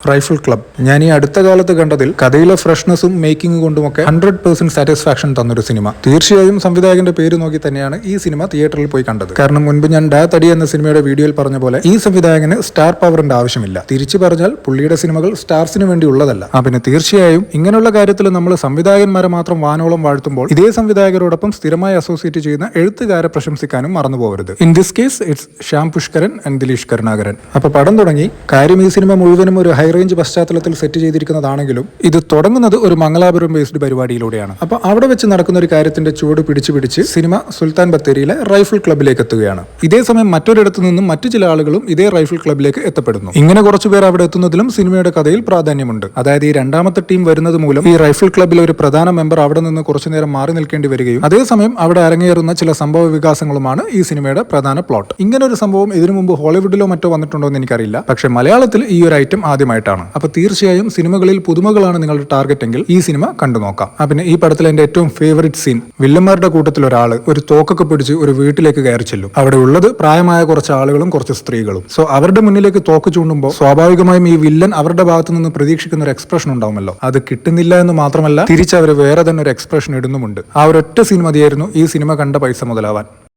Rifle club ഞാൻ ഈ അടുത്ത കാലത്ത് കണ്ടതിൽ കഥയിലെ ഫ്രഷ്നെസ്സും മേക്കിംഗ് കൊണ്ടുമൊക്കെ 100% സാറ്റിസ്ഫാക്ഷൻ തന്നൊരു സിനിമ. തീർച്ചയായും സംവിധായകന്റെ പേര് നോക്കി തന്നെയാണ് ഈ സിനിമ തിയേറ്ററിൽ പോയി കണ്ടത്. കാരണം മുൻപ് ഞാൻ ഡാ തടി എന്ന സിനിമയുടെ വീഡിയോയിൽ പറഞ്ഞ പോലെ ഈ സംവിധായകന് സ്റ്റാർ പവറിന്റെ ആവശ്യമില്ല. തിരിച്ചു പറഞ്ഞാൽ പുള്ളിയുടെ സിനിമകൾ സ്റ്റാർസിന് വേണ്ടി ഉള്ളതല്ല. പിന്നെ തീർച്ചയായും ഇങ്ങനെയുള്ള കാര്യത്തിൽ നമ്മൾ സംവിധായകന്മാരെ മാത്രം വാനോളം വാഴ്ത്തുമ്പോൾ ഇതേ സംവിധായകരോടൊപ്പം സ്ഥിരമായി അസോസിയേറ്റ് ചെയ്യുന്ന എഴുത്തുകാരെ പ്രശംസിക്കാനും മറന്നു പോകരുത്. In this case it's Shyam Pushkaran and Dileesh Karunakaran. അപ്പൊ പടം തുടങ്ങി. കാര്യം ഈ സിനിമ മുഴുവനും ഒരു റേഞ്ച് പശ്ചാത്തലത്തിൽ സെറ്റ് ചെയ്തിരിക്കുന്നതാണെങ്കിലും ഇത് തുടങ്ങുന്നത് ഒരു മംഗലാപുരം ബേസ്ഡ് പരിപാടിയിലൂടെയാണ്. അപ്പൊ അവിടെ വെച്ച് നടക്കുന്ന ഒരു കാര്യത്തിന്റെ ചുവട് പിടിച്ച് സിനിമ സുൽത്താൻ ബത്തേരിയിലെ റൈഫിൾ ക്ലബിലേക്ക് എത്തുകയാണ്. ഇതേ സമയം മറ്റൊരിടത്തു നിന്നും മറ്റു ചില ആളുകളും ഇതേ റൈഫിൾ ക്ലബിലേക്ക് എത്തപ്പെടുന്നു. ഇങ്ങനെ കുറച്ചുപേർ അവിടെ എത്തുന്നതിലും സിനിമയുടെ കഥയിൽ പ്രാധാന്യമുണ്ട്. അതായത് ഈ രണ്ടാമത്തെ ടീം വരുന്നത് മൂലം ഈ റൈഫിൾ ക്ലബിലെ ഒരു പ്രധാന മെമ്പർ അവിടെ നിന്ന് കുറച്ചു നേരം മാറി നിൽക്കേണ്ടി വരികയും അതേസമയം അവിടെ അരങ്ങേറുന്ന ചില സംഭവ വികാസങ്ങളുമാണ് ഈ സിനിമയുടെ പ്രധാന പ്ലോട്ട്. ഇങ്ങനെ ഒരു സംഭവം ഇതിനു മുമ്പ് ഹോളിവുഡിലോ മറ്റോ വന്നിട്ടുണ്ടോ എന്ന് എനിക്കറിയില്ല. പക്ഷേ മലയാളത്തിൽ ഈ ഒരു ഐറ്റം ആദ്യമായിട്ടാണ്. അപ്പൊ തീർച്ചയായും സിനിമകളിൽ പുതുമകളാണ് നിങ്ങളുടെ ടാർഗറ്റ് എങ്കിൽ ഈ സിനിമ കണ്ടു നോക്കാം. പിന്നെ ഈ പടത്തിൽ എന്റെ ഏറ്റവും ഫേവറേറ്റ് സീൻ, വില്ലന്മാരുടെ കൂട്ടത്തിൽ ഒരാള് ഒരു തോക്കൊക്കെ പിടിച്ച് ഒരു വീട്ടിലേക്ക് കയറി ചെല്ലും. അവിടെ ഉള്ളത് പ്രായമായ കുറച്ച് ആളുകളും കുറച്ച് സ്ത്രീകളും. സോ അവരുടെ മുന്നിലേക്ക് തോക്ക് ചൂണ്ടുമ്പോൾ സ്വാഭാവികമായും ഈ വില്ലൻ അവരുടെ ഭാഗത്തു നിന്ന് പ്രതീക്ഷിക്കുന്ന ഒരു എക്സ്പ്രഷൻ ഉണ്ടാവുമല്ലോ. അത് കിട്ടുന്നില്ല എന്ന് മാത്രമല്ല തിരിച്ച് അവർ വേറെ തന്നെ ഒരു എക്സ്പ്രഷൻ ഇടുന്നുമുണ്ട്. ആ ഒരൊറ്റ സീൻ മതിയായിരുന്നു ഈ സിനിമ കണ്ട പൈസ മുതലാവാൻ.